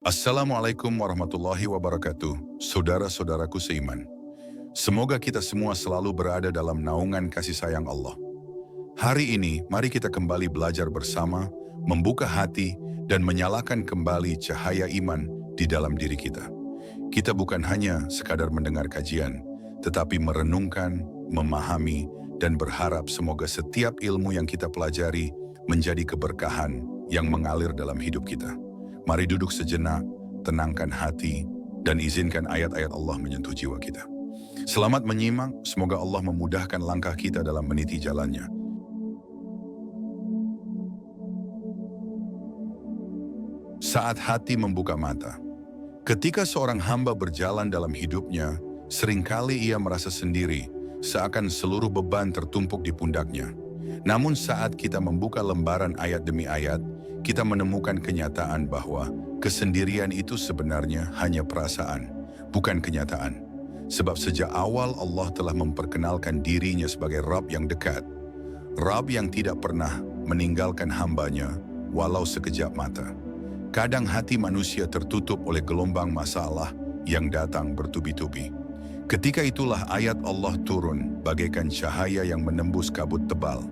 Assalamualaikum warahmatullahi wabarakatuh, saudara-saudaraku seiman. Semoga kita semua selalu berada dalam naungan kasih sayang Allah. Hari ini, mari kita kembali belajar bersama, membuka hati, dan menyalakan kembali cahaya iman di dalam diri kita. Kita bukan hanya sekadar mendengar kajian, tetapi merenungkan, memahami, dan berharap semoga setiap ilmu yang kita pelajari menjadi keberkahan yang mengalir dalam hidup kita. Mari duduk sejenak, tenangkan hati, dan izinkan ayat-ayat Allah menyentuh jiwa kita. Selamat menyimak, semoga Allah memudahkan langkah kita dalam meniti jalannya. Saat hati membuka mata. Ketika seorang hamba berjalan dalam hidupnya, seringkali ia merasa sendiri, seakan seluruh beban tertumpuk di pundaknya. Namun saat kita membuka lembaran ayat demi ayat, kita menemukan kenyataan bahwa kesendirian itu sebenarnya hanya perasaan, bukan kenyataan. Sebab sejak awal Allah telah memperkenalkan dirinya sebagai Rabb yang dekat, Rabb yang tidak pernah meninggalkan hambanya walau sekejap mata. Kadang hati manusia tertutup oleh gelombang masalah yang datang bertubi-tubi. Ketika itulah ayat Allah turun bagaikan cahaya yang menembus kabut tebal.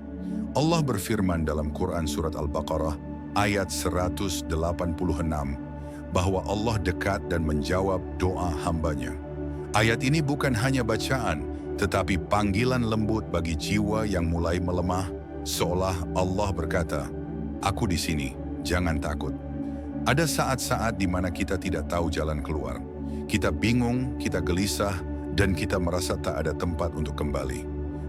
Allah berfirman dalam Quran Surat Al-Baqarah ayat 186 bahwa Allah dekat dan menjawab doa hambanya. Ayat ini bukan hanya bacaan, tetapi panggilan lembut bagi jiwa yang mulai melemah, seolah Allah berkata, "Aku di sini, jangan takut." Ada saat-saat di mana kita tidak tahu jalan keluar. Kita bingung, kita gelisah, dan kita merasa tak ada tempat untuk kembali.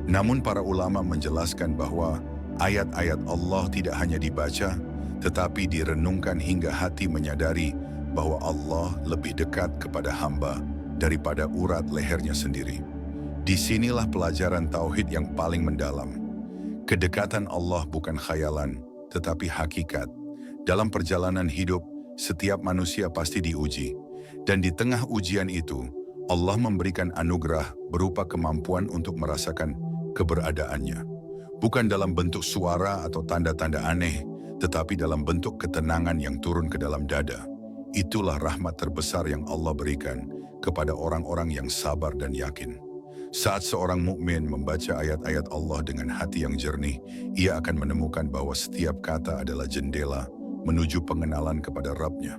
Namun para ulama menjelaskan bahwa ayat-ayat Allah tidak hanya dibaca, tetapi direnungkan hingga hati menyadari bahwa Allah lebih dekat kepada hamba daripada urat lehernya sendiri. Disinilah pelajaran tauhid yang paling mendalam. Kedekatan Allah bukan khayalan, tetapi hakikat. Dalam perjalanan hidup, setiap manusia pasti diuji. Dan di tengah ujian itu, Allah memberikan anugerah berupa kemampuan untuk merasakan keberadaannya. Bukan dalam bentuk suara atau tanda-tanda aneh, tetapi dalam bentuk ketenangan yang turun ke dalam dada. Itulah rahmat terbesar yang Allah berikan kepada orang-orang yang sabar dan yakin. Saat seorang mukmin membaca ayat-ayat Allah dengan hati yang jernih, ia akan menemukan bahwa setiap kata adalah jendela menuju pengenalan kepada Rabb-Nya.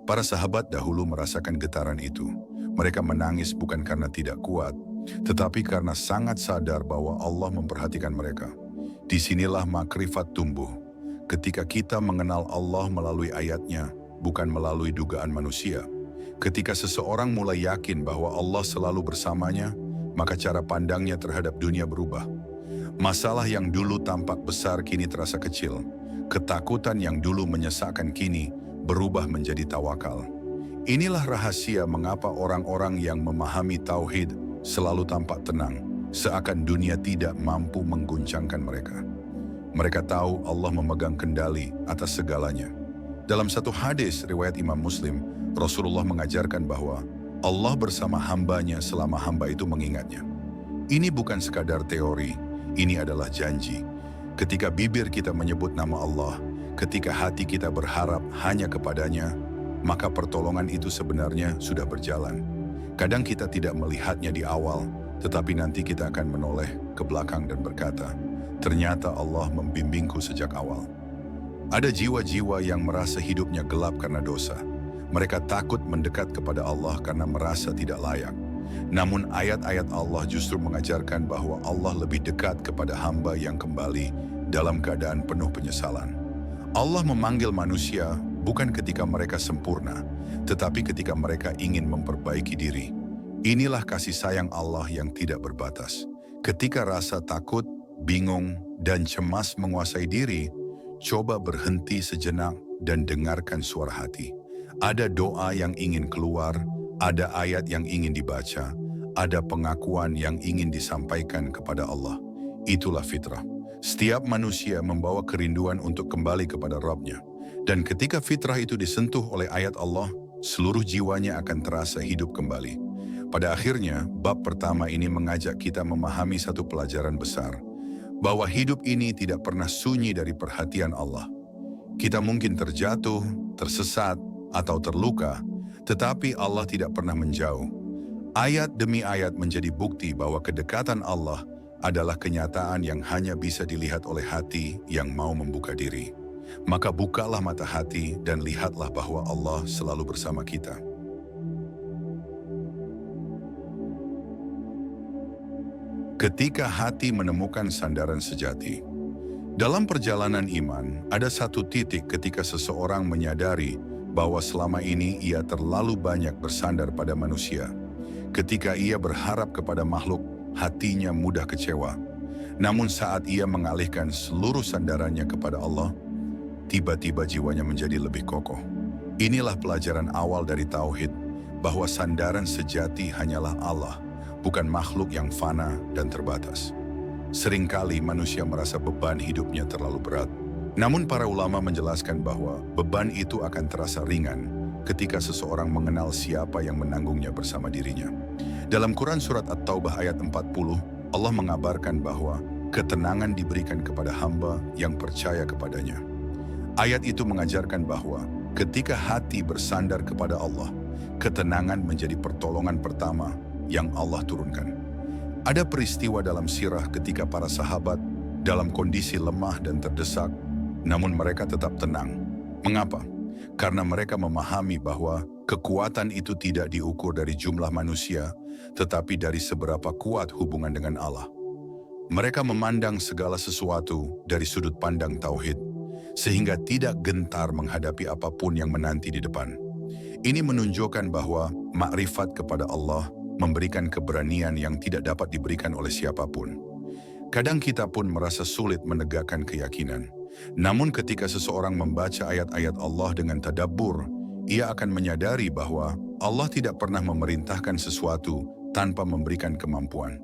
Para sahabat dahulu merasakan getaran itu. Mereka menangis bukan karena tidak kuat, tetapi karena sangat sadar bahwa Allah memperhatikan mereka. Disinilah makrifat tumbuh. Ketika kita mengenal Allah melalui ayatnya, bukan melalui dugaan manusia. Ketika seseorang mulai yakin bahwa Allah selalu bersamanya, maka cara pandangnya terhadap dunia berubah. Masalah yang dulu tampak besar kini terasa kecil. Ketakutan yang dulu menyesakkan kini berubah menjadi tawakal. Inilah rahasia mengapa orang-orang yang memahami tauhid selalu tampak tenang, seakan dunia tidak mampu mengguncangkan mereka. Mereka tahu Allah memegang kendali atas segalanya. Dalam satu hadis riwayat Imam Muslim, Rasulullah mengajarkan bahwa Allah bersama hambanya selama hamba itu mengingatnya. Ini bukan sekadar teori, ini adalah janji. Ketika bibir kita menyebut nama Allah, ketika hati kita berharap hanya kepadanya, maka pertolongan itu sebenarnya sudah berjalan. Kadang kita tidak melihatnya di awal, tetapi nanti kita akan menoleh ke belakang dan berkata, "Ternyata Allah membimbingku sejak awal." Ada jiwa-jiwa yang merasa hidupnya gelap karena dosa. Mereka takut mendekat kepada Allah karena merasa tidak layak. Namun ayat-ayat Allah justru mengajarkan bahwa Allah lebih dekat kepada hamba yang kembali dalam keadaan penuh penyesalan. Allah memanggil manusia bukan ketika mereka sempurna, tetapi ketika mereka ingin memperbaiki diri. Inilah kasih sayang Allah yang tidak berbatas. Ketika rasa takut, bingung, dan cemas menguasai diri, coba berhenti sejenak dan dengarkan suara hati. Ada doa yang ingin keluar, ada ayat yang ingin dibaca, ada pengakuan yang ingin disampaikan kepada Allah. Itulah fitrah. Setiap manusia membawa kerinduan untuk kembali kepada Rabb-Nya. Dan ketika fitrah itu disentuh oleh ayat Allah, seluruh jiwanya akan terasa hidup kembali. Pada akhirnya, bab pertama ini mengajak kita memahami satu pelajaran besar, bahwa hidup ini tidak pernah sunyi dari perhatian Allah. Kita mungkin terjatuh, tersesat, atau terluka, tetapi Allah tidak pernah menjauh. Ayat demi ayat menjadi bukti bahwa kedekatan Allah adalah kenyataan yang hanya bisa dilihat oleh hati yang mau membuka diri. Maka bukalah mata hati dan lihatlah bahwa Allah selalu bersama kita. Ketika hati menemukan sandaran sejati. Dalam perjalanan iman, ada satu titik ketika seseorang menyadari bahwa selama ini ia terlalu banyak bersandar pada manusia. Ketika ia berharap kepada makhluk, hatinya mudah kecewa. Namun saat ia mengalihkan seluruh sandarannya kepada Allah, tiba-tiba jiwanya menjadi lebih kokoh. Inilah pelajaran awal dari tauhid, bahwa sandaran sejati hanyalah Allah, bukan makhluk yang fana dan terbatas. Seringkali manusia merasa beban hidupnya terlalu berat. Namun para ulama menjelaskan bahwa beban itu akan terasa ringan ketika seseorang mengenal siapa yang menanggungnya bersama dirinya. Dalam Quran Surat At-Taubah ayat 40, Allah mengabarkan bahwa ketenangan diberikan kepada hamba yang percaya kepadanya. Ayat itu mengajarkan bahwa ketika hati bersandar kepada Allah, ketenangan menjadi pertolongan pertama yang Allah turunkan. Ada peristiwa dalam sirah ketika para sahabat dalam kondisi lemah dan terdesak, namun mereka tetap tenang. Mengapa? Karena mereka memahami bahwa kekuatan itu tidak diukur dari jumlah manusia, tetapi dari seberapa kuat hubungan dengan Allah. Mereka memandang segala sesuatu dari sudut pandang tauhid, sehingga tidak gentar menghadapi apapun yang menanti di depan. Ini menunjukkan bahwa makrifat kepada Allah memberikan keberanian yang tidak dapat diberikan oleh siapapun. Kadang kita pun merasa sulit menegakkan keyakinan. Namun ketika seseorang membaca ayat-ayat Allah dengan tadabbur, ia akan menyadari bahwa Allah tidak pernah memerintahkan sesuatu tanpa memberikan kemampuan.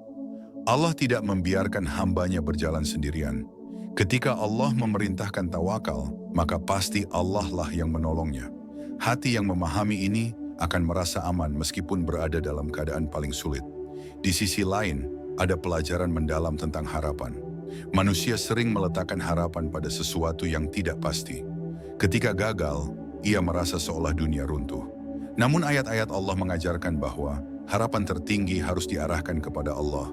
Allah tidak membiarkan hambanya berjalan sendirian. Ketika Allah memerintahkan tawakal, maka pasti Allah lah yang menolongnya. Hati yang memahami ini akan merasa aman meskipun berada dalam keadaan paling sulit. Di sisi lain, ada pelajaran mendalam tentang harapan. Manusia sering meletakkan harapan pada sesuatu yang tidak pasti. Ketika gagal, ia merasa seolah dunia runtuh. Namun ayat-ayat Allah mengajarkan bahwa harapan tertinggi harus diarahkan kepada Allah.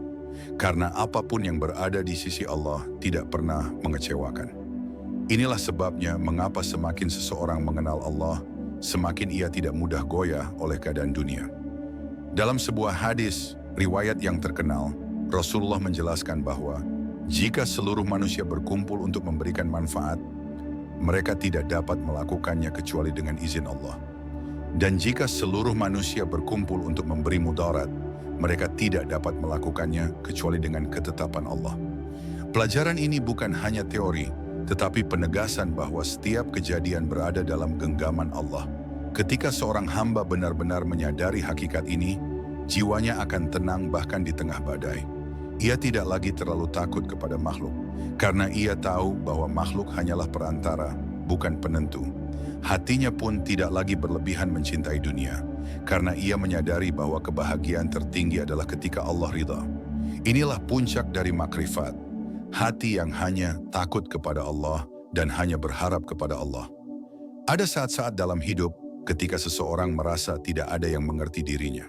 Karena apapun yang berada di sisi Allah tidak pernah mengecewakan. Inilah sebabnya mengapa semakin seseorang mengenal Allah, semakin ia tidak mudah goyah oleh keadaan dunia. Dalam sebuah hadis, riwayat yang terkenal, Rasulullah menjelaskan bahwa jika seluruh manusia berkumpul untuk memberikan manfaat, mereka tidak dapat melakukannya kecuali dengan izin Allah. Dan jika seluruh manusia berkumpul untuk memberi mudarat, mereka tidak dapat melakukannya kecuali dengan ketetapan Allah. Pelajaran ini bukan hanya teori, tetapi penegasan bahwa setiap kejadian berada dalam genggaman Allah. Ketika seorang hamba benar-benar menyadari hakikat ini, jiwanya akan tenang bahkan di tengah badai. Ia tidak lagi terlalu takut kepada makhluk, karena ia tahu bahwa makhluk hanyalah perantara, bukan penentu. Hatinya pun tidak lagi berlebihan mencintai dunia, karena ia menyadari bahwa kebahagiaan tertinggi adalah ketika Allah ridha. Inilah puncak dari makrifat, hati yang hanya takut kepada Allah dan hanya berharap kepada Allah. Ada saat-saat dalam hidup ketika seseorang merasa tidak ada yang mengerti dirinya.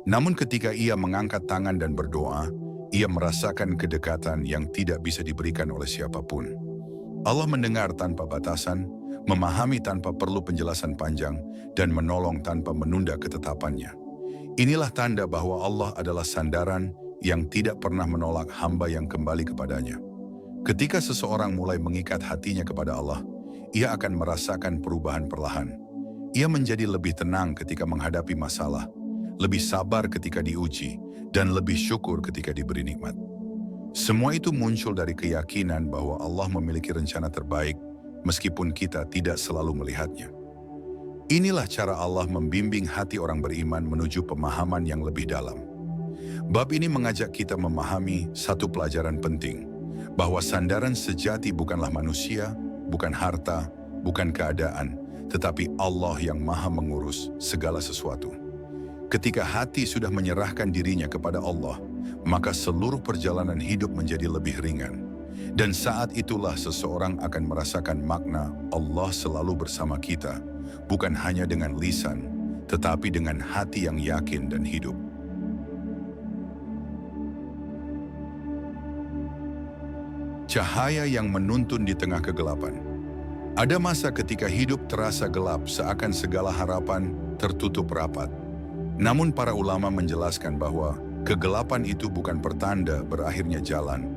Namun ketika ia mengangkat tangan dan berdoa, ia merasakan kedekatan yang tidak bisa diberikan oleh siapapun. Allah mendengar tanpa batasan, memahami tanpa perlu penjelasan panjang, dan menolong tanpa menunda ketetapannya. Inilah tanda bahwa Allah adalah sandaran yang tidak pernah menolak hamba yang kembali kepadanya. Ketika seseorang mulai mengikat hatinya kepada Allah, ia akan merasakan perubahan perlahan. Ia menjadi lebih tenang ketika menghadapi masalah, lebih sabar ketika diuji, dan lebih syukur ketika diberi nikmat. Semua itu muncul dari keyakinan bahwa Allah memiliki rencana terbaik, meskipun kita tidak selalu melihatnya. Inilah cara Allah membimbing hati orang beriman menuju pemahaman yang lebih dalam. Bab ini mengajak kita memahami satu pelajaran penting, bahwa sandaran sejati bukanlah manusia, bukan harta, bukan keadaan, tetapi Allah yang maha mengurus segala sesuatu. Ketika hati sudah menyerahkan dirinya kepada Allah, maka seluruh perjalanan hidup menjadi lebih ringan. Dan saat itulah seseorang akan merasakan makna Allah selalu bersama kita, bukan hanya dengan lisan, tetapi dengan hati yang yakin dan hidup. Cahaya yang menuntun di tengah kegelapan. Ada masa ketika hidup terasa gelap, seakan segala harapan tertutup rapat. Namun para ulama menjelaskan bahwa kegelapan itu bukan pertanda berakhirnya jalan,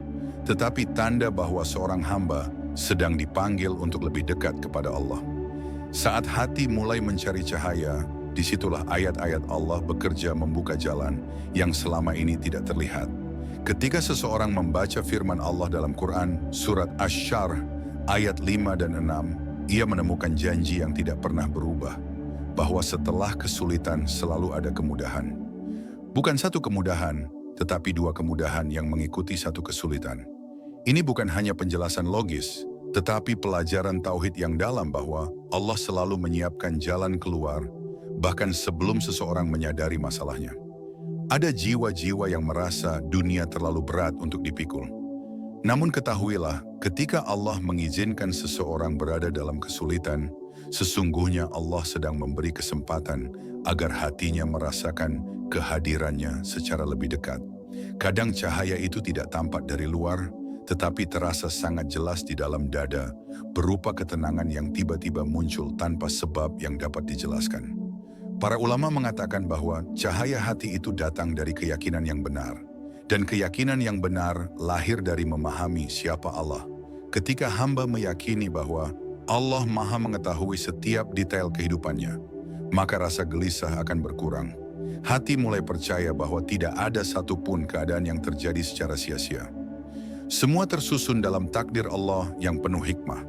tetapi tanda bahwa seorang hamba sedang dipanggil untuk lebih dekat kepada Allah. Saat hati mulai mencari cahaya, disitulah ayat-ayat Allah bekerja membuka jalan yang selama ini tidak terlihat. Ketika seseorang membaca firman Allah dalam Quran, surat Asy-Syarh, ayat 5 dan 6, ia menemukan janji yang tidak pernah berubah, bahwa setelah kesulitan selalu ada kemudahan. Bukan satu kemudahan, tetapi dua kemudahan yang mengikuti satu kesulitan. Ini bukan hanya penjelasan logis, tetapi pelajaran tauhid yang dalam bahwa Allah selalu menyiapkan jalan keluar, bahkan sebelum seseorang menyadari masalahnya. Ada jiwa-jiwa yang merasa dunia terlalu berat untuk dipikul. Namun ketahuilah, ketika Allah mengizinkan seseorang berada dalam kesulitan, sesungguhnya Allah sedang memberi kesempatan agar hatinya merasakan kehadirannya secara lebih dekat. Kadang cahaya itu tidak tampak dari luar, tetapi terasa sangat jelas di dalam dada, berupa ketenangan yang tiba-tiba muncul tanpa sebab yang dapat dijelaskan. Para ulama mengatakan bahwa cahaya hati itu datang dari keyakinan yang benar. Dan keyakinan yang benar lahir dari memahami siapa Allah. Ketika hamba meyakini bahwa Allah Maha mengetahui setiap detail kehidupannya, maka rasa gelisah akan berkurang. Hati mulai percaya bahwa tidak ada satupun keadaan yang terjadi secara sia-sia. Semua tersusun dalam takdir Allah yang penuh hikmah.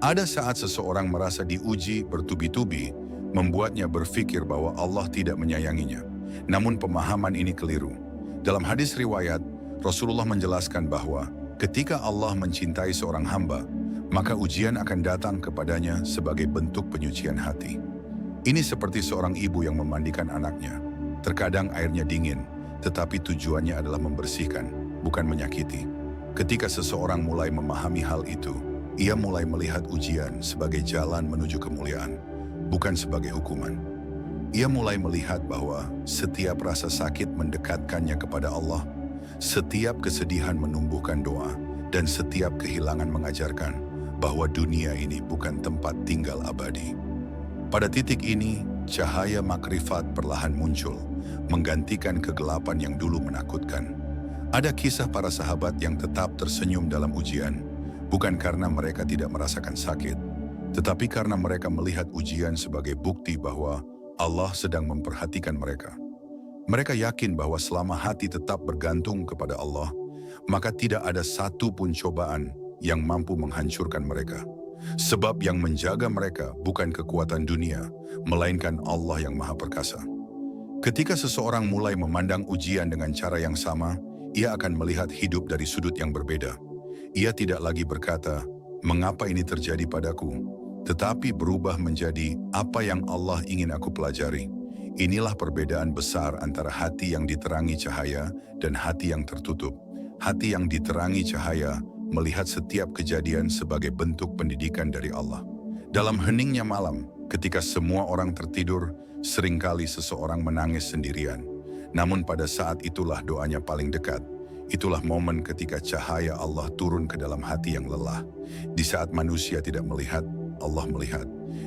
Ada saat seseorang merasa diuji bertubi-tubi, membuatnya berpikir bahwa Allah tidak menyayanginya. Namun pemahaman ini keliru. Dalam hadis riwayat, Rasulullah menjelaskan bahwa ketika Allah mencintai seorang hamba, maka ujian akan datang kepadanya sebagai bentuk penyucian hati. Ini seperti seorang ibu yang memandikan anaknya. Terkadang airnya dingin, tetapi tujuannya adalah membersihkan, bukan menyakiti. Ketika seseorang mulai memahami hal itu, ia mulai melihat ujian sebagai jalan menuju kemuliaan, bukan sebagai hukuman. Ia mulai melihat bahwa setiap rasa sakit mendekatkannya kepada Allah, setiap kesedihan menumbuhkan doa, dan setiap kehilangan mengajarkan bahwa dunia ini bukan tempat tinggal abadi. Pada titik ini, cahaya makrifat perlahan muncul, menggantikan kegelapan yang dulu menakutkan. Ada kisah para sahabat yang tetap tersenyum dalam ujian, bukan karena mereka tidak merasakan sakit, tetapi karena mereka melihat ujian sebagai bukti bahwa Allah sedang memperhatikan mereka. Mereka yakin bahwa selama hati tetap bergantung kepada Allah, maka tidak ada satu pun cobaan yang mampu menghancurkan mereka. Sebab yang menjaga mereka bukan kekuatan dunia, melainkan Allah yang Maha Perkasa. Ketika seseorang mulai memandang ujian dengan cara yang sama, ia akan melihat hidup dari sudut yang berbeda. Ia tidak lagi berkata, "Mengapa ini terjadi padaku?" tetapi berubah menjadi apa yang Allah ingin aku pelajari. Inilah perbedaan besar antara hati yang diterangi cahaya dan hati yang tertutup. Hati yang diterangi cahaya melihat setiap kejadian sebagai bentuk pendidikan dari Allah. Dalam heningnya malam, ketika semua orang tertidur, seringkali seseorang menangis sendirian. Namun pada saat itulah doanya paling dekat. Itulah momen ketika cahaya Allah turun ke dalam hati yang lelah. Di saat manusia tidak melihat, Allah melihat.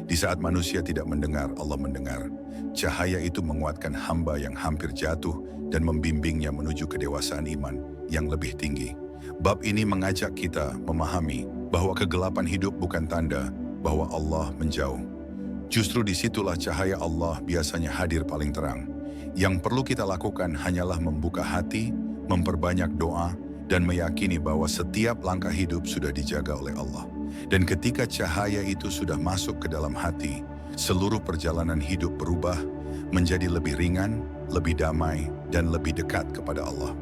Di saat manusia tidak mendengar, Allah mendengar. Cahaya itu menguatkan hamba yang hampir jatuh dan membimbingnya menuju kedewasaan iman yang lebih tinggi. Bab ini mengajak kita memahami bahwa kegelapan hidup bukan tanda bahwa Allah menjauh. Justru disitulah cahaya Allah biasanya hadir paling terang. Yang perlu kita lakukan hanyalah membuka hati, memperbanyak doa, dan meyakini bahwa setiap langkah hidup sudah dijaga oleh Allah. Dan ketika cahaya itu sudah masuk ke dalam hati, seluruh perjalanan hidup berubah menjadi lebih ringan, lebih damai, dan lebih dekat kepada Allah.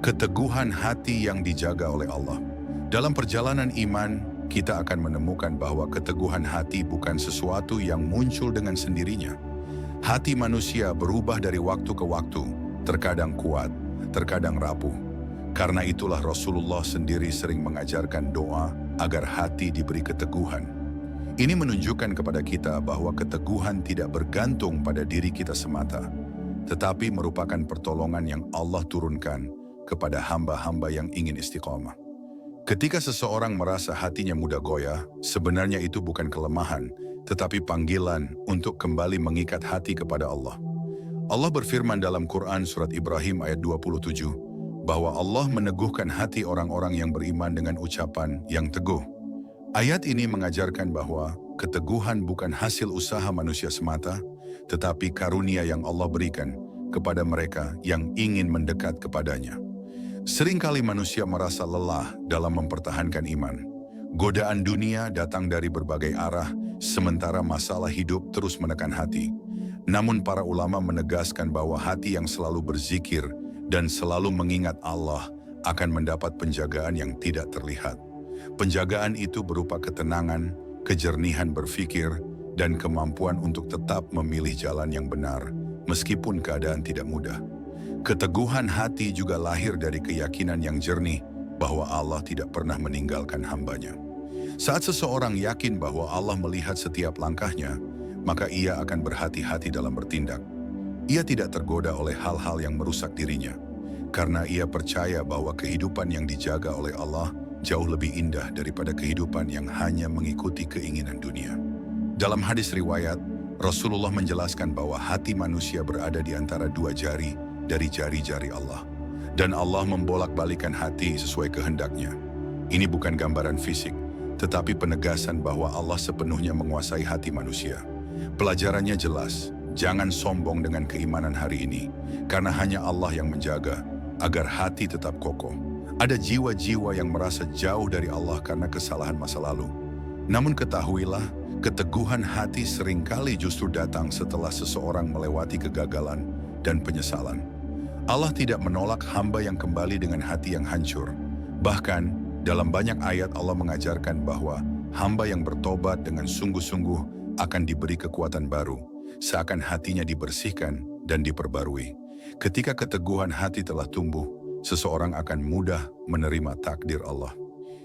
Keteguhan hati yang dijaga oleh Allah. Dalam perjalanan iman, kita akan menemukan bahwa keteguhan hati bukan sesuatu yang muncul dengan sendirinya. Hati manusia berubah dari waktu ke waktu, terkadang kuat, terkadang rapuh. Karena itulah Rasulullah sendiri sering mengajarkan doa agar hati diberi keteguhan. Ini menunjukkan kepada kita bahwa keteguhan tidak bergantung pada diri kita semata, tetapi merupakan pertolongan yang Allah turunkan kepada hamba-hamba yang ingin istiqomah. Ketika seseorang merasa hatinya mudah goyah, sebenarnya itu bukan kelemahan, tetapi panggilan untuk kembali mengikat hati kepada Allah. Allah berfirman dalam Quran surat Ibrahim ayat 27, bahwa Allah meneguhkan hati orang-orang yang beriman dengan ucapan yang teguh. Ayat ini mengajarkan bahwa keteguhan bukan hasil usaha manusia semata, tetapi karunia yang Allah berikan kepada mereka yang ingin mendekat kepadanya. Seringkali manusia merasa lelah dalam mempertahankan iman. Godaan dunia datang dari berbagai arah, sementara masalah hidup terus menekan hati. Namun para ulama menegaskan bahwa hati yang selalu berzikir dan selalu mengingat Allah akan mendapat penjagaan yang tidak terlihat. Penjagaan itu berupa ketenangan, kejernihan berpikir, dan kemampuan untuk tetap memilih jalan yang benar, meskipun keadaan tidak mudah. Keteguhan hati juga lahir dari keyakinan yang jernih bahwa Allah tidak pernah meninggalkan hambanya. Saat seseorang yakin bahwa Allah melihat setiap langkahnya, maka ia akan berhati-hati dalam bertindak. Ia tidak tergoda oleh hal-hal yang merusak dirinya, karena ia percaya bahwa kehidupan yang dijaga oleh Allah jauh lebih indah daripada kehidupan yang hanya mengikuti keinginan dunia. Dalam hadis riwayat, Rasulullah menjelaskan bahwa hati manusia berada di antara dua jari dari jari-jari Allah. Dan Allah membolak-balikan hati sesuai kehendaknya. Ini bukan gambaran fisik, tetapi penegasan bahwa Allah sepenuhnya menguasai hati manusia. Pelajarannya jelas, jangan sombong dengan keimanan hari ini, karena hanya Allah yang menjaga agar hati tetap kokoh. Ada jiwa-jiwa yang merasa jauh dari Allah karena kesalahan masa lalu. Namun ketahuilah, keteguhan hati seringkali justru datang setelah seseorang melewati kegagalan dan penyesalan. Allah tidak menolak hamba yang kembali dengan hati yang hancur. Bahkan, dalam banyak ayat Allah mengajarkan bahwa hamba yang bertobat dengan sungguh-sungguh akan diberi kekuatan baru, seakan hatinya dibersihkan dan diperbarui. Ketika keteguhan hati telah tumbuh, seseorang akan mudah menerima takdir Allah.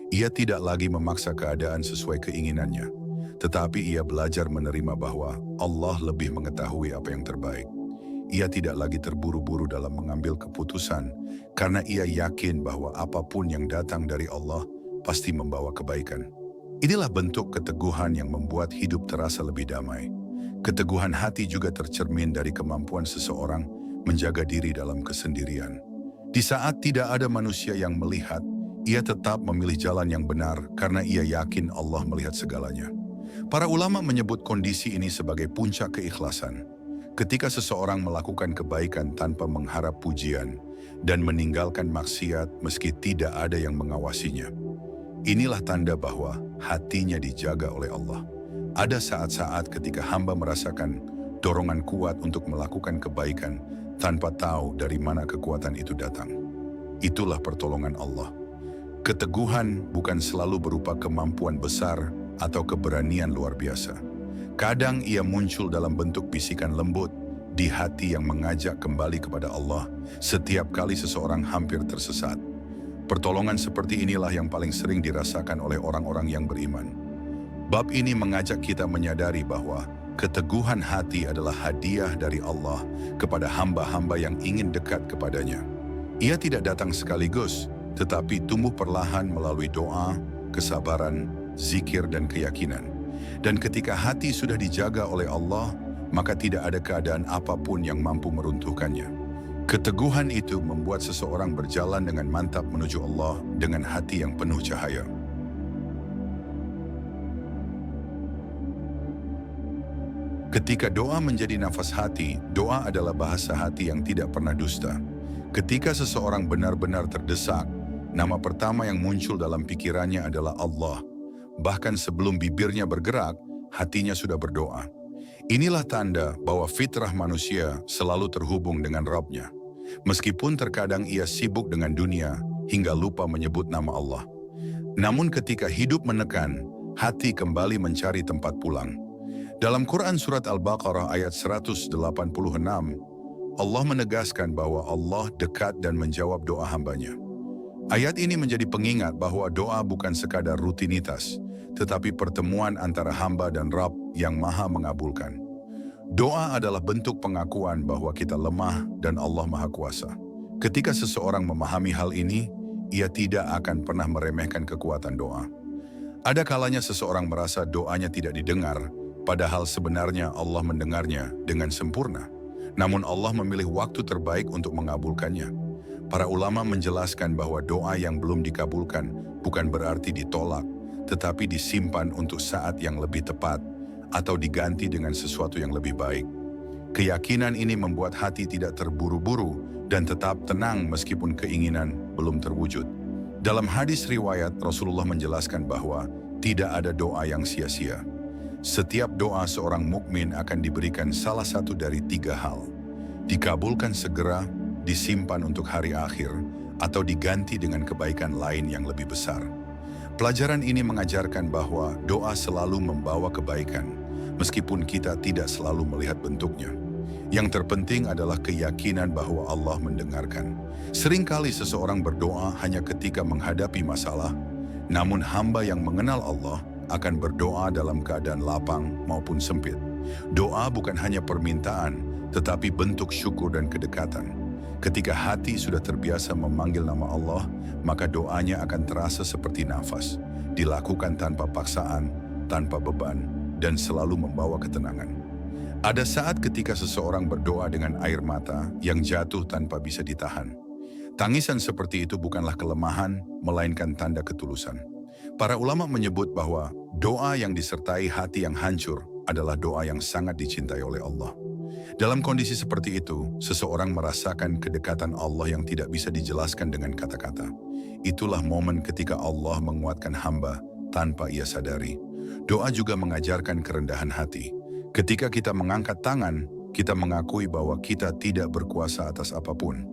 Ia tidak lagi memaksa keadaan sesuai keinginannya, tetapi ia belajar menerima bahwa Allah lebih mengetahui apa yang terbaik. Ia tidak lagi terburu-buru dalam mengambil keputusan, karena ia yakin bahwa apapun yang datang dari Allah pasti membawa kebaikan. Inilah bentuk keteguhan yang membuat hidup terasa lebih damai. Keteguhan hati juga tercermin dari kemampuan seseorang menjaga diri dalam kesendirian. Di saat tidak ada manusia yang melihat, ia tetap memilih jalan yang benar karena ia yakin Allah melihat segalanya. Para ulama menyebut kondisi ini sebagai puncak keikhlasan. Ketika seseorang melakukan kebaikan tanpa mengharap pujian dan meninggalkan maksiat meski tidak ada yang mengawasinya. Inilah tanda bahwa hatinya dijaga oleh Allah. Ada saat-saat ketika hamba merasakan dorongan kuat untuk melakukan kebaikan tanpa tahu dari mana kekuatan itu datang. Itulah pertolongan Allah. Keteguhan bukan selalu berupa kemampuan besar atau keberanian luar biasa. Kadang ia muncul dalam bentuk bisikan lembut di hati yang mengajak kembali kepada Allah setiap kali seseorang hampir tersesat. Pertolongan seperti inilah yang paling sering dirasakan oleh orang-orang yang beriman. Bab ini mengajak kita menyadari bahwa keteguhan hati adalah hadiah dari Allah kepada hamba-hamba yang ingin dekat kepadanya. Ia tidak datang sekaligus, tetapi tumbuh perlahan melalui doa, kesabaran, zikir, dan keyakinan. Dan ketika hati sudah dijaga oleh Allah, maka tidak ada keadaan apapun yang mampu meruntuhkannya. Keteguhan itu membuat seseorang berjalan dengan mantap menuju Allah dengan hati yang penuh cahaya. Ketika doa menjadi nafas hati, doa adalah bahasa hati yang tidak pernah dusta. Ketika seseorang benar-benar terdesak, nama pertama yang muncul dalam pikirannya adalah Allah. Bahkan sebelum bibirnya bergerak, hatinya sudah berdoa. Inilah tanda bahwa fitrah manusia selalu terhubung dengan Rabb-Nya. Meskipun terkadang ia sibuk dengan dunia hingga lupa menyebut nama Allah. Namun ketika hidup menekan, hati kembali mencari tempat pulang. Dalam Quran Surat Al-Baqarah ayat 186, Allah menegaskan bahwa Allah dekat dan menjawab doa hambanya. Ayat ini menjadi pengingat bahwa doa bukan sekadar rutinitas, tetapi pertemuan antara hamba dan Rabb yang Maha mengabulkan. Doa adalah bentuk pengakuan bahwa kita lemah dan Allah Maha Kuasa. Ketika seseorang memahami hal ini, ia tidak akan pernah meremehkan kekuatan doa. Ada kalanya seseorang merasa doanya tidak didengar, padahal sebenarnya Allah mendengarnya dengan sempurna. Namun Allah memilih waktu terbaik untuk mengabulkannya. Para ulama menjelaskan bahwa doa yang belum dikabulkan bukan berarti ditolak, tetapi disimpan untuk saat yang lebih tepat atau diganti dengan sesuatu yang lebih baik. Keyakinan ini membuat hati tidak terburu-buru dan tetap tenang meskipun keinginan belum terwujud. Dalam hadis riwayat, Rasulullah menjelaskan bahwa tidak ada doa yang sia-sia. Setiap doa seorang mukmin akan diberikan salah satu dari 3 hal. Dikabulkan segera, disimpan untuk hari akhir, atau diganti dengan kebaikan lain yang lebih besar. Pelajaran ini mengajarkan bahwa doa selalu membawa kebaikan, meskipun kita tidak selalu melihat bentuknya. Yang terpenting adalah keyakinan bahwa Allah mendengarkan. Seringkali seseorang berdoa hanya ketika menghadapi masalah, namun hamba yang mengenal Allah akan berdoa dalam keadaan lapang maupun sempit. Doa bukan hanya permintaan, tetapi bentuk syukur dan kedekatan. Ketika hati sudah terbiasa memanggil nama Allah, maka doanya akan terasa seperti nafas, dilakukan tanpa paksaan, tanpa beban, dan selalu membawa ketenangan. Ada saat ketika seseorang berdoa dengan air mata yang jatuh tanpa bisa ditahan. Tangisan seperti itu bukanlah kelemahan, melainkan tanda ketulusan. Para ulama menyebut bahwa doa yang disertai hati yang hancur adalah doa yang sangat dicintai oleh Allah. Dalam kondisi seperti itu, seseorang merasakan kedekatan Allah yang tidak bisa dijelaskan dengan kata-kata. Itulah momen ketika Allah menguatkan hamba tanpa ia sadari. Doa juga mengajarkan kerendahan hati. Ketika kita mengangkat tangan, kita mengakui bahwa kita tidak berkuasa atas apapun.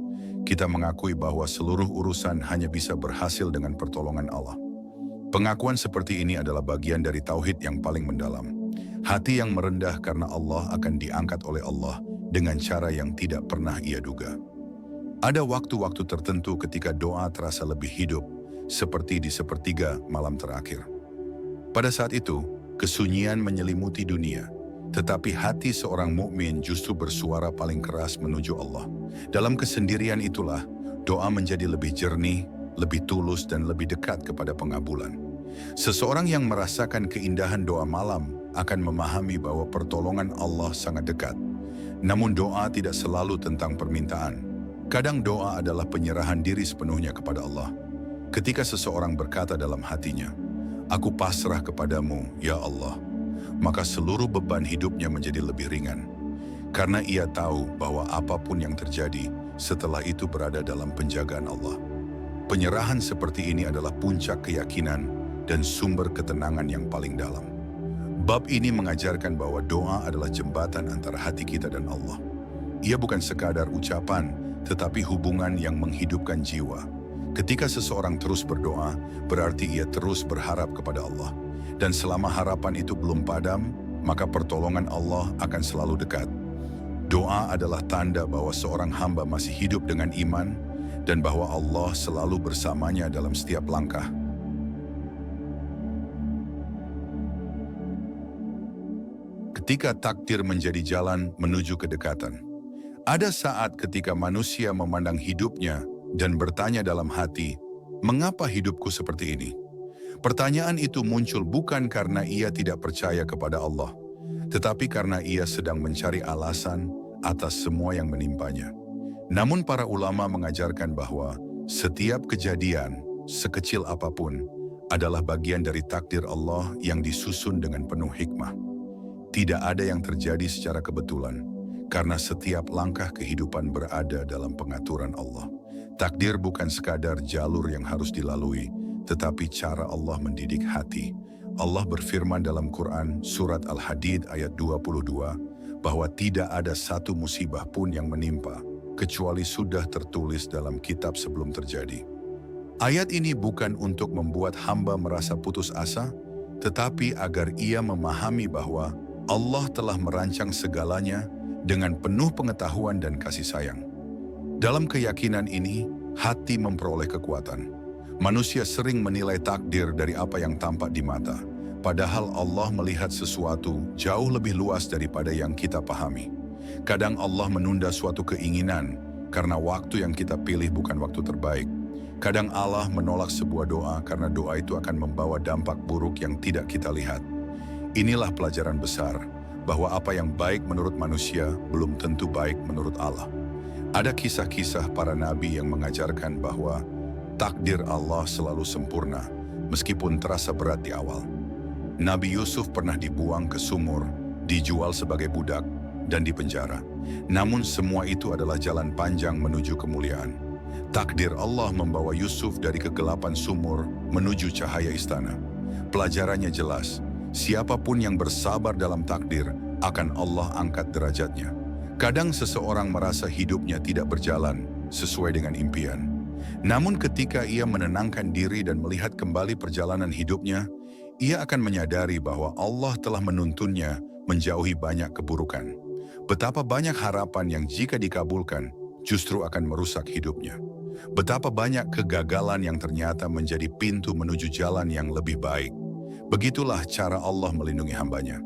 Kita mengakui bahwa seluruh urusan hanya bisa berhasil dengan pertolongan Allah. Pengakuan seperti ini adalah bagian dari tauhid yang paling mendalam. Hati yang merendah karena Allah akan diangkat oleh Allah dengan cara yang tidak pernah ia duga. Ada waktu-waktu tertentu ketika doa terasa lebih hidup, seperti di sepertiga malam terakhir. Pada saat itu, kesunyian menyelimuti dunia, tetapi hati seorang mukmin justru bersuara paling keras menuju Allah. Dalam kesendirian itulah, doa menjadi lebih jernih, lebih tulus dan lebih dekat kepada pengabulan. Seseorang yang merasakan keindahan doa malam akan memahami bahwa pertolongan Allah sangat dekat. Namun doa tidak selalu tentang permintaan. Kadang doa adalah penyerahan diri sepenuhnya kepada Allah. Ketika seseorang berkata dalam hatinya, "Aku pasrah kepadamu, ya Allah," maka seluruh beban hidupnya menjadi lebih ringan. Karena ia tahu bahwa apapun yang terjadi, setelah itu berada dalam penjagaan Allah. Penyerahan seperti ini adalah puncak keyakinan dan sumber ketenangan yang paling dalam. Bab ini mengajarkan bahwa doa adalah jembatan antara hati kita dan Allah. Ia bukan sekadar ucapan, tetapi hubungan yang menghidupkan jiwa. Ketika seseorang terus berdoa, berarti ia terus berharap kepada Allah. Dan selama harapan itu belum padam, maka pertolongan Allah akan selalu dekat. Doa adalah tanda bahwa seorang hamba masih hidup dengan iman, dan bahwa Allah selalu bersamanya dalam setiap langkah. Ketika takdir menjadi jalan menuju kedekatan. Ada saat ketika manusia memandang hidupnya dan bertanya dalam hati, "Mengapa hidupku seperti ini?" Pertanyaan itu muncul bukan karena ia tidak percaya kepada Allah, tetapi karena ia sedang mencari alasan atas semua yang menimpanya. Namun para ulama mengajarkan bahwa setiap kejadian, sekecil apapun, adalah bagian dari takdir Allah yang disusun dengan penuh hikmah. Tidak ada yang terjadi secara kebetulan, karena setiap langkah kehidupan berada dalam pengaturan Allah. Takdir bukan sekadar jalur yang harus dilalui, tetapi cara Allah mendidik hati. Allah berfirman dalam Quran Surat Al-Hadid ayat 22, bahwa tidak ada satu musibah pun yang menimpa, kecuali sudah tertulis dalam kitab sebelum terjadi. Ayat ini bukan untuk membuat hamba merasa putus asa, tetapi agar ia memahami bahwa Allah telah merancang segalanya dengan penuh pengetahuan dan kasih sayang. Dalam keyakinan ini, hati memperoleh kekuatan. Manusia sering menilai takdir dari apa yang tampak di mata, padahal Allah melihat sesuatu jauh lebih luas daripada yang kita pahami. Kadang Allah menunda suatu keinginan karena waktu yang kita pilih bukan waktu terbaik. Kadang Allah menolak sebuah doa karena doa itu akan membawa dampak buruk yang tidak kita lihat. Inilah pelajaran besar, bahwa apa yang baik menurut manusia belum tentu baik menurut Allah. Ada kisah-kisah para nabi yang mengajarkan bahwa takdir Allah selalu sempurna, meskipun terasa berat di awal. Nabi Yusuf pernah dibuang ke sumur, dijual sebagai budak, dan dipenjara. Namun semua itu adalah jalan panjang menuju kemuliaan. Takdir Allah membawa Yusuf dari kegelapan sumur menuju cahaya istana. Pelajarannya jelas, siapapun yang bersabar dalam takdir akan Allah angkat derajatnya. Kadang seseorang merasa hidupnya tidak berjalan sesuai dengan impian. Namun ketika ia menenangkan diri dan melihat kembali perjalanan hidupnya, ia akan menyadari bahwa Allah telah menuntunnya menjauhi banyak keburukan. Betapa banyak harapan yang jika dikabulkan justru akan merusak hidupnya. Betapa banyak kegagalan yang ternyata menjadi pintu menuju jalan yang lebih baik. Begitulah cara Allah melindungi hambanya.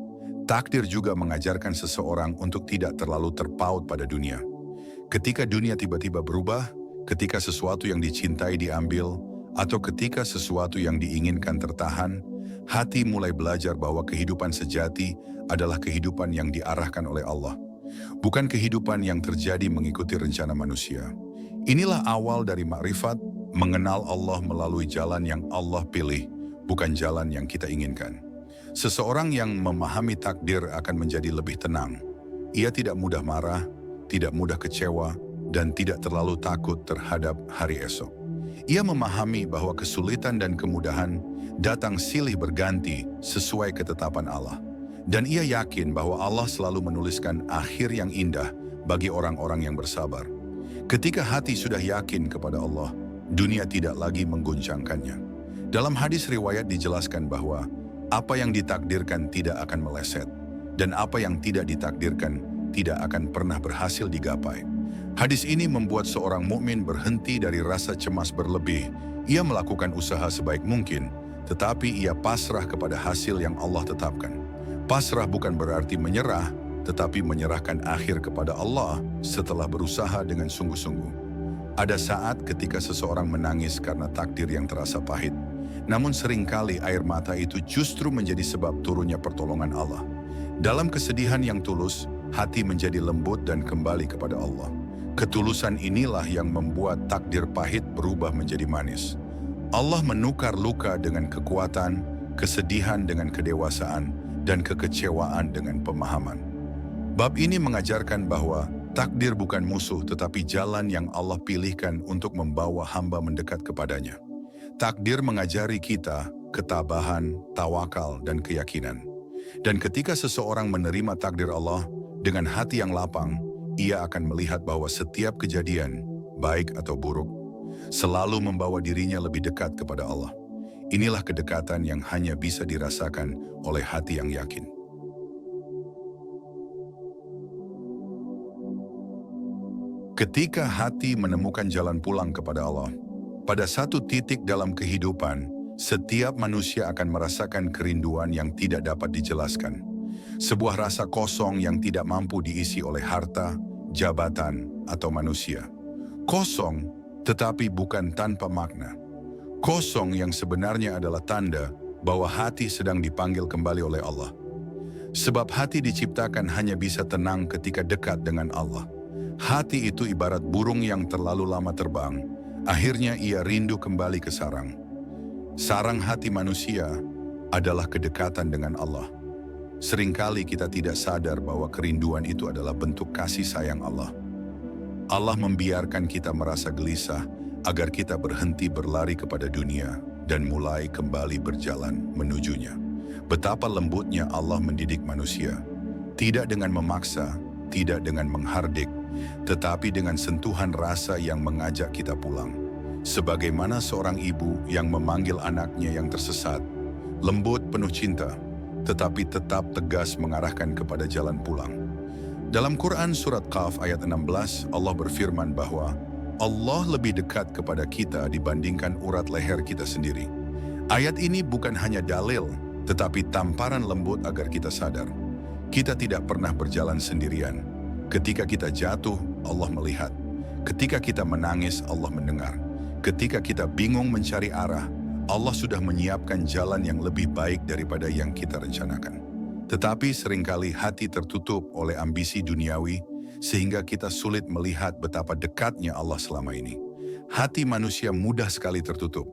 Takdir juga mengajarkan seseorang untuk tidak terlalu terpaut pada dunia. Ketika dunia tiba-tiba berubah, ketika sesuatu yang dicintai diambil, atau ketika sesuatu yang diinginkan tertahan, hati mulai belajar bahwa kehidupan sejati adalah kehidupan yang diarahkan oleh Allah. Bukan kehidupan yang terjadi mengikuti rencana manusia. Inilah awal dari makrifat, mengenal Allah melalui jalan yang Allah pilih, bukan jalan yang kita inginkan. Seseorang yang memahami takdir akan menjadi lebih tenang. Ia tidak mudah marah, tidak mudah kecewa, dan tidak terlalu takut terhadap hari esok. Ia memahami bahwa kesulitan dan kemudahan datang silih berganti sesuai ketetapan Allah. Dan ia yakin bahwa Allah selalu menuliskan akhir yang indah bagi orang-orang yang bersabar. Ketika hati sudah yakin kepada Allah, dunia tidak lagi mengguncangkannya. Dalam hadis riwayat dijelaskan bahwa apa yang ditakdirkan tidak akan meleset, dan apa yang tidak ditakdirkan tidak akan pernah berhasil digapai. Hadis ini membuat seorang mukmin berhenti dari rasa cemas berlebih. Ia melakukan usaha sebaik mungkin, tetapi ia pasrah kepada hasil yang Allah tetapkan. Pasrah bukan berarti menyerah, tetapi menyerahkan akhir kepada Allah setelah berusaha dengan sungguh-sungguh. Ada saat ketika seseorang menangis karena takdir yang terasa pahit, namun seringkali air mata itu justru menjadi sebab turunnya pertolongan Allah. Dalam kesedihan yang tulus, hati menjadi lembut dan kembali kepada Allah. Ketulusan inilah yang membuat takdir pahit berubah menjadi manis. Allah menukar luka dengan kekuatan, kesedihan dengan kedewasaan, dan kekecewaan dengan pemahaman. Bab ini mengajarkan bahwa takdir bukan musuh tetapi jalan yang Allah pilihkan untuk membawa hamba mendekat kepadanya. Takdir mengajari kita ketabahan, tawakal, dan keyakinan. Dan ketika seseorang menerima takdir Allah dengan hati yang lapang, ia akan melihat bahwa setiap kejadian, baik atau buruk, selalu membawa dirinya lebih dekat kepada Allah. Inilah kedekatan yang hanya bisa dirasakan oleh hati yang yakin. Ketika hati menemukan jalan pulang kepada Allah, pada satu titik dalam kehidupan, setiap manusia akan merasakan kerinduan yang tidak dapat dijelaskan. Sebuah rasa kosong yang tidak mampu diisi oleh harta, jabatan, atau manusia. Kosong, tetapi bukan tanpa makna. Kosong yang sebenarnya adalah tanda bahwa hati sedang dipanggil kembali oleh Allah. Sebab hati diciptakan hanya bisa tenang ketika dekat dengan Allah. Hati itu ibarat burung yang terlalu lama terbang, akhirnya ia rindu kembali ke sarang. Sarang hati manusia adalah kedekatan dengan Allah. Seringkali kita tidak sadar bahwa kerinduan itu adalah bentuk kasih sayang Allah. Allah membiarkan kita merasa gelisah agar kita berhenti berlari kepada dunia dan mulai kembali berjalan menujunya. Betapa lembutnya Allah mendidik manusia, tidak dengan memaksa, tidak dengan menghardik, tetapi dengan sentuhan rasa yang mengajak kita pulang. Sebagaimana seorang ibu yang memanggil anaknya yang tersesat, lembut penuh cinta, tetapi tetap tegas mengarahkan kepada jalan pulang. Dalam Quran Surat Qaf ayat 16, Allah berfirman bahwa Allah lebih dekat kepada kita dibandingkan urat leher kita sendiri. Ayat ini bukan hanya dalil, tetapi tamparan lembut agar kita sadar. Kita tidak pernah berjalan sendirian. Ketika kita jatuh, Allah melihat. Ketika kita menangis, Allah mendengar. Ketika kita bingung mencari arah, Allah sudah menyiapkan jalan yang lebih baik daripada yang kita rencanakan. Tetapi seringkali hati tertutup oleh ambisi duniawi, sehingga kita sulit melihat betapa dekatnya Allah selama ini. Hati manusia mudah sekali tertutup.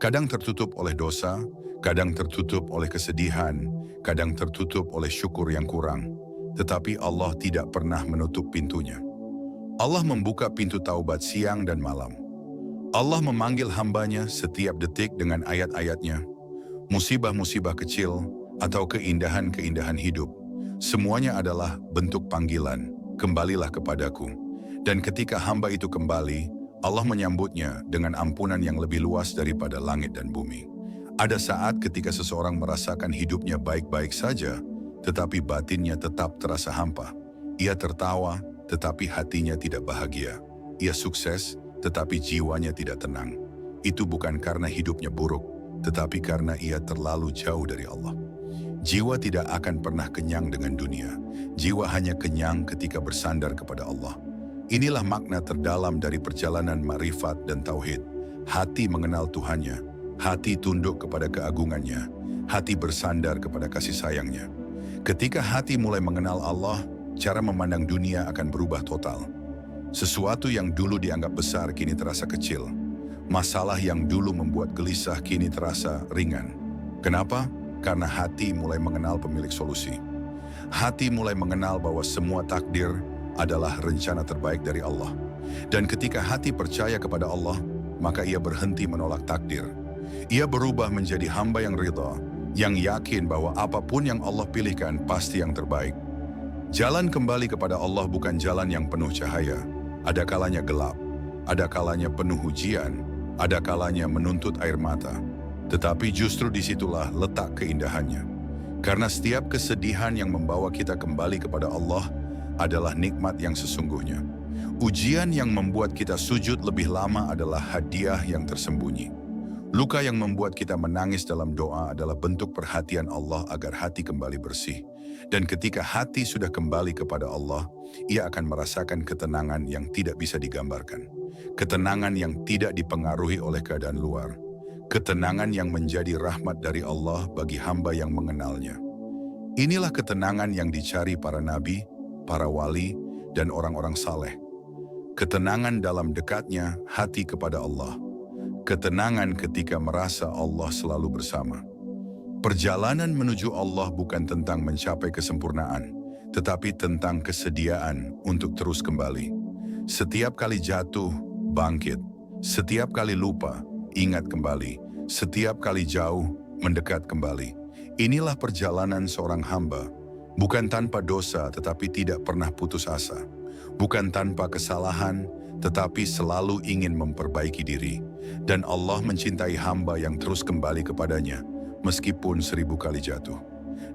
Kadang tertutup oleh dosa, kadang tertutup oleh kesedihan, kadang tertutup oleh syukur yang kurang. Tetapi Allah tidak pernah menutup pintunya. Allah membuka pintu taubat siang dan malam. Allah memanggil hambanya setiap detik dengan ayat-ayatnya. Musibah-musibah kecil atau keindahan-keindahan hidup, semuanya adalah bentuk panggilan. Kembalilah kepadaku. Dan ketika hamba itu kembali, Allah menyambutnya dengan ampunan yang lebih luas daripada langit dan bumi. Ada saat ketika seseorang merasakan hidupnya baik-baik saja, tetapi batinnya tetap terasa hampa. Ia tertawa, tetapi hatinya tidak bahagia. Ia sukses, tetapi jiwanya tidak tenang. Itu bukan karena hidupnya buruk, tetapi karena ia terlalu jauh dari Allah. Jiwa tidak akan pernah kenyang dengan dunia. Jiwa hanya kenyang ketika bersandar kepada Allah. Inilah makna terdalam dari perjalanan ma'rifat dan tauhid. Hati mengenal Tuhannya, hati tunduk kepada keagungannya, hati bersandar kepada kasih sayangnya. Ketika hati mulai mengenal Allah, cara memandang dunia akan berubah total. Sesuatu yang dulu dianggap besar kini terasa kecil. Masalah yang dulu membuat gelisah kini terasa ringan. Kenapa? Karena hati mulai mengenal pemilik solusi. Hati mulai mengenal bahwa semua takdir adalah rencana terbaik dari Allah. Dan ketika hati percaya kepada Allah, maka ia berhenti menolak takdir. Ia berubah menjadi hamba yang ridha, yang yakin bahwa apapun yang Allah pilihkan pasti yang terbaik. Jalan kembali kepada Allah bukan jalan yang penuh cahaya. Ada kalanya gelap, ada kalanya penuh ujian, ada kalanya menuntut air mata. Tetapi justru disitulah letak keindahannya. Karena setiap kesedihan yang membawa kita kembali kepada Allah adalah nikmat yang sesungguhnya. Ujian yang membuat kita sujud lebih lama adalah hadiah yang tersembunyi. Luka yang membuat kita menangis dalam doa adalah bentuk perhatian Allah agar hati kembali bersih. Dan ketika hati sudah kembali kepada Allah, ia akan merasakan ketenangan yang tidak bisa digambarkan. Ketenangan yang tidak dipengaruhi oleh keadaan luar. Ketenangan yang menjadi rahmat dari Allah bagi hamba yang mengenalnya. Inilah ketenangan yang dicari para nabi, para wali, dan orang-orang saleh. Ketenangan dalam dekatnya hati kepada Allah. Ketenangan ketika merasa Allah selalu bersama. Perjalanan menuju Allah bukan tentang mencapai kesempurnaan, tetapi tentang kesediaan untuk terus kembali. Setiap kali jatuh, bangkit. Setiap kali lupa, ingat kembali. Setiap kali jauh, mendekat kembali. Inilah perjalanan seorang hamba, bukan tanpa dosa tetapi tidak pernah putus asa. Bukan tanpa kesalahan, tetapi selalu ingin memperbaiki diri. Dan Allah mencintai hamba yang terus kembali kepadanya, meskipun 1000 kali jatuh.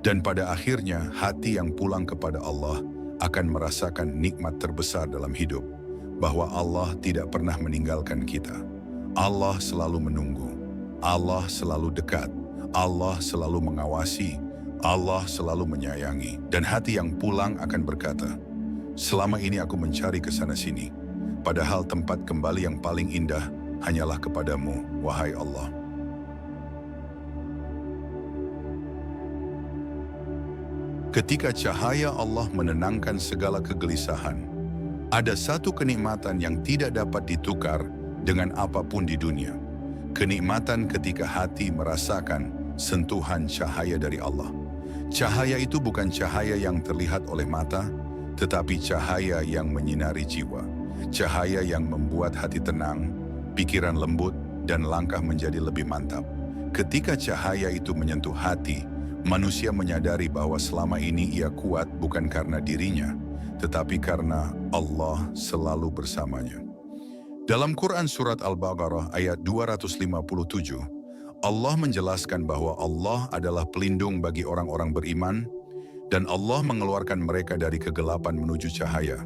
Dan pada akhirnya, hati yang pulang kepada Allah akan merasakan nikmat terbesar dalam hidup, bahwa Allah tidak pernah meninggalkan kita. Allah selalu menunggu. Allah selalu dekat, Allah selalu mengawasi, Allah selalu menyayangi. Dan hati yang pulang akan berkata, selama ini aku mencari ke sana sini, padahal tempat kembali yang paling indah hanyalah kepadamu, wahai Allah. Ketika cahaya Allah menenangkan segala kegelisahan, ada satu kenikmatan yang tidak dapat ditukar dengan apapun di dunia. Kenikmatan ketika hati merasakan sentuhan cahaya dari Allah. Cahaya itu bukan cahaya yang terlihat oleh mata, tetapi cahaya yang menyinari jiwa. Cahaya yang membuat hati tenang, pikiran lembut, dan langkah menjadi lebih mantap. Ketika cahaya itu menyentuh hati, manusia menyadari bahwa selama ini ia kuat bukan karena dirinya, tetapi karena Allah selalu bersamanya. Dalam Quran Surat Al-Baqarah ayat 257, Allah menjelaskan bahwa Allah adalah pelindung bagi orang-orang beriman, dan Allah mengeluarkan mereka dari kegelapan menuju cahaya.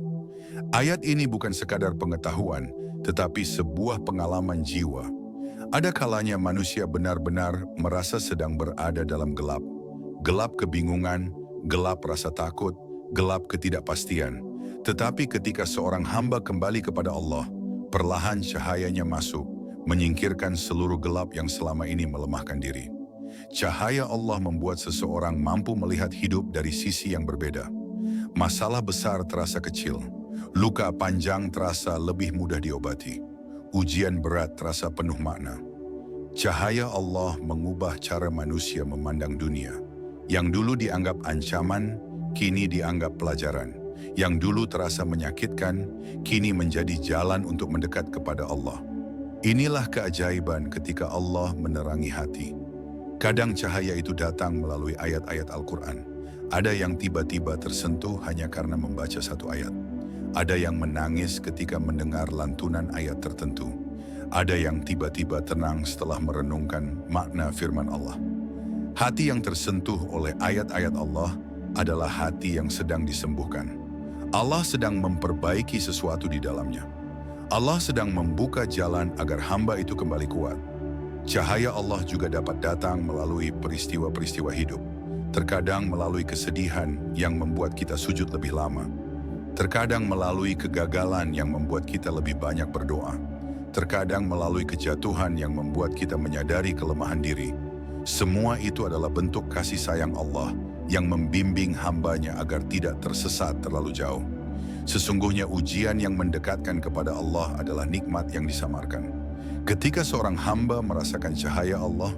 Ayat ini bukan sekadar pengetahuan, tetapi sebuah pengalaman jiwa. Ada kalanya manusia benar-benar merasa sedang berada dalam gelap. Gelap kebingungan, gelap rasa takut, gelap ketidakpastian. Tetapi ketika seorang hamba kembali kepada Allah, perlahan cahayanya masuk, menyingkirkan seluruh gelap yang selama ini melemahkan diri. Cahaya Allah membuat seseorang mampu melihat hidup dari sisi yang berbeda. Masalah besar terasa kecil, luka panjang terasa lebih mudah diobati. Ujian berat terasa penuh makna. Cahaya Allah mengubah cara manusia memandang dunia. Yang dulu dianggap ancaman, kini dianggap pelajaran. Yang dulu terasa menyakitkan, kini menjadi jalan untuk mendekat kepada Allah. Inilah keajaiban ketika Allah menerangi hati. Kadang cahaya itu datang melalui ayat-ayat Al-Quran. Ada yang tiba-tiba tersentuh hanya karena membaca satu ayat. Ada yang menangis ketika mendengar lantunan ayat tertentu. Ada yang tiba-tiba tenang setelah merenungkan makna firman Allah. Hati yang tersentuh oleh ayat-ayat Allah adalah hati yang sedang disembuhkan. Allah sedang memperbaiki sesuatu di dalamnya. Allah sedang membuka jalan agar hamba itu kembali kuat. Cahaya Allah juga dapat datang melalui peristiwa-peristiwa hidup. Terkadang melalui kesedihan yang membuat kita sujud lebih lama. Terkadang melalui kegagalan yang membuat kita lebih banyak berdoa. Terkadang melalui kejatuhan yang membuat kita menyadari kelemahan diri. Semua itu adalah bentuk kasih sayang Allah yang membimbing hambanya agar tidak tersesat terlalu jauh. Sesungguhnya ujian yang mendekatkan kepada Allah adalah nikmat yang disamarkan. Ketika seorang hamba merasakan cahaya Allah,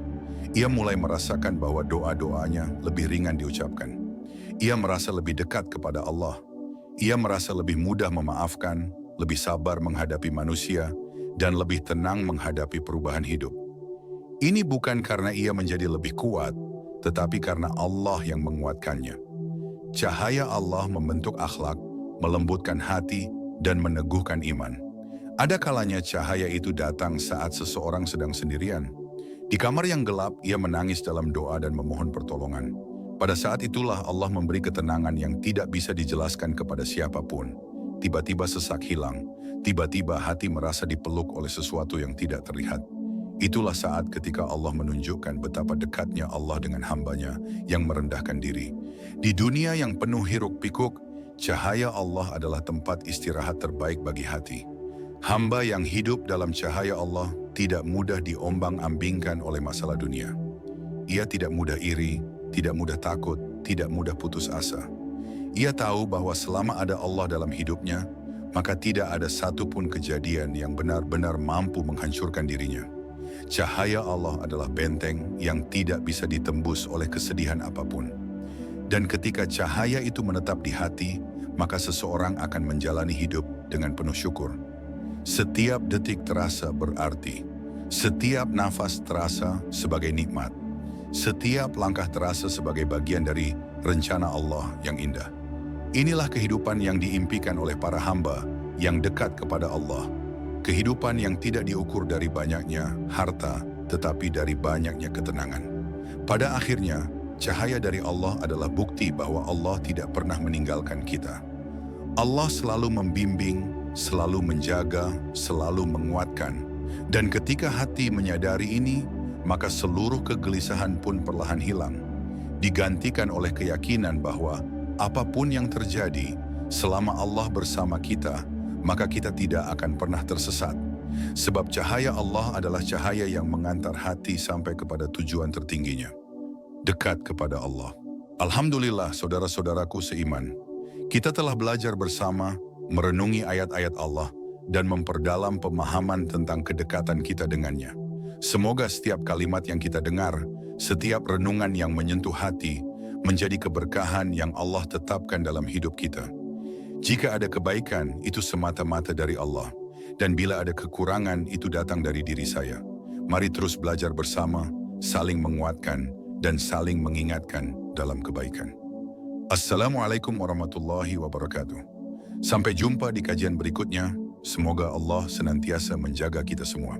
ia mulai merasakan bahwa doa-doanya lebih ringan diucapkan. Ia merasa lebih dekat kepada Allah. Ia merasa lebih mudah memaafkan, lebih sabar menghadapi manusia, dan lebih tenang menghadapi perubahan hidup. Ini bukan karena ia menjadi lebih kuat, tetapi karena Allah yang menguatkannya. Cahaya Allah membentuk akhlak, melembutkan hati, dan meneguhkan iman. Ada kalanya cahaya itu datang saat seseorang sedang sendirian. Di kamar yang gelap, ia menangis dalam doa dan memohon pertolongan. Pada saat itulah Allah memberi ketenangan yang tidak bisa dijelaskan kepada siapapun. Tiba-tiba sesak hilang, tiba-tiba hati merasa dipeluk oleh sesuatu yang tidak terlihat. Itulah saat ketika Allah menunjukkan betapa dekatnya Allah dengan hambanya yang merendahkan diri. Di dunia yang penuh hiruk-pikuk, cahaya Allah adalah tempat istirahat terbaik bagi hati. Hamba yang hidup dalam cahaya Allah tidak mudah diombang-ambingkan oleh masalah dunia. Ia tidak mudah iri, tidak mudah takut, tidak mudah putus asa. Ia tahu bahwa selama ada Allah dalam hidupnya, maka tidak ada satupun kejadian yang benar-benar mampu menghancurkan dirinya. Cahaya Allah adalah benteng yang tidak bisa ditembus oleh kesedihan apapun. Dan ketika cahaya itu menetap di hati, maka seseorang akan menjalani hidup dengan penuh syukur. Setiap detik terasa berarti. Setiap nafas terasa sebagai nikmat. Setiap langkah terasa sebagai bagian dari rencana Allah yang indah. Inilah kehidupan yang diimpikan oleh para hamba yang dekat kepada Allah. Kehidupan yang tidak diukur dari banyaknya harta, tetapi dari banyaknya ketenangan. Pada akhirnya, cahaya dari Allah adalah bukti bahwa Allah tidak pernah meninggalkan kita. Allah selalu membimbing, selalu menjaga, selalu menguatkan. Dan ketika hati menyadari ini, maka seluruh kegelisahan pun perlahan hilang. Digantikan oleh keyakinan bahwa apapun yang terjadi, selama Allah bersama kita, maka kita tidak akan pernah tersesat. Sebab cahaya Allah adalah cahaya yang mengantar hati sampai kepada tujuan tertingginya. Dekat kepada Allah. Alhamdulillah saudara-saudaraku seiman. Kita telah belajar bersama, merenungi ayat-ayat Allah, dan memperdalam pemahaman tentang kedekatan kita dengannya. Semoga setiap kalimat yang kita dengar, setiap renungan yang menyentuh hati, menjadi keberkahan yang Allah tetapkan dalam hidup kita. Jika ada kebaikan, itu semata-mata dari Allah. Dan bila ada kekurangan, itu datang dari diri saya. Mari terus belajar bersama, saling menguatkan, dan saling mengingatkan dalam kebaikan. Assalamualaikum warahmatullahi wabarakatuh. Sampai jumpa di kajian berikutnya. Semoga Allah senantiasa menjaga kita semua.